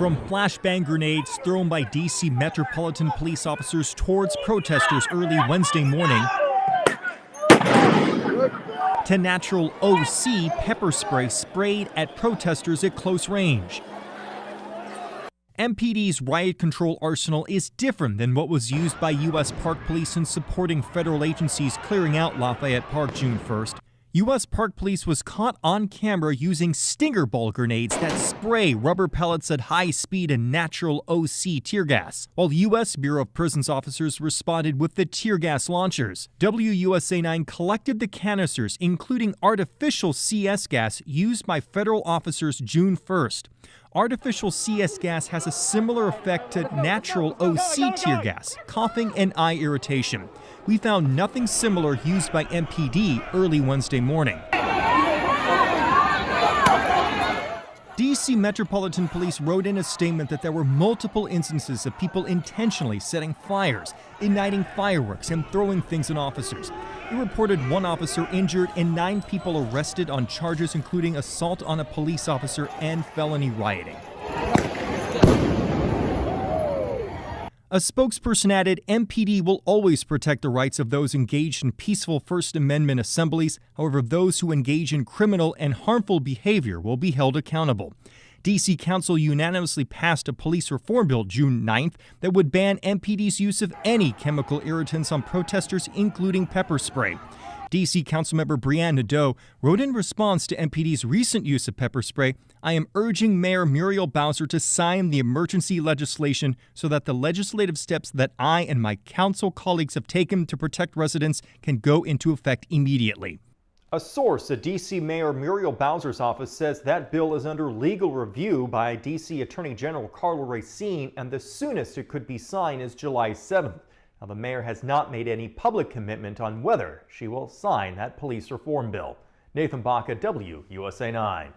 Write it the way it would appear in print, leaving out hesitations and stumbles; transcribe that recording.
From flashbang grenades thrown by D.C. Metropolitan Police officers towards protesters early Wednesday morning, to natural OC pepper spray sprayed at protesters at close range. MPD's riot control arsenal is different than what was used by U.S. Park Police in supporting federal agencies clearing out Lafayette Park June 1st. U.S. Park Police was caught on camera using stinger ball grenades that spray rubber pellets at high speed and natural OC tear gas, while U.S. Bureau of Prisons officers responded with the tear gas launchers. WUSA 9 collected the canisters, including artificial CS gas used by federal officers June 1st. Artificial CS gas has a similar effect to natural OC tear gas, coughing and eye irritation. We found nothing similar used by MPD early Wednesday morning. D.C. Metropolitan Police wrote in a statement that there were multiple instances of people intentionally setting fires, igniting fireworks, and throwing things at officers. It reported 1 officer injured and 9 people arrested on charges including assault on a police officer and felony rioting. A spokesperson added, MPD will always protect the rights of those engaged in peaceful First Amendment assemblies. However, those who engage in criminal and harmful behavior will be held accountable. D.C. Council unanimously passed a police reform bill June 9th that would ban MPD's use of any chemical irritants on protesters, including pepper spray. D.C. Councilmember Brianne Nadeau wrote in response to MPD's recent use of pepper spray, I am urging Mayor Muriel Bowser to sign the emergency legislation so that the legislative steps that I and my council colleagues have taken to protect residents can go into effect immediately. A source at D.C. Mayor Muriel Bowser's office says that bill is under legal review by D.C. Attorney General Karl Racine, and the soonest it could be signed is July 7th. Now, the mayor has not made any public commitment on whether she will sign that police reform bill. Nathan Baca, WUSA 9.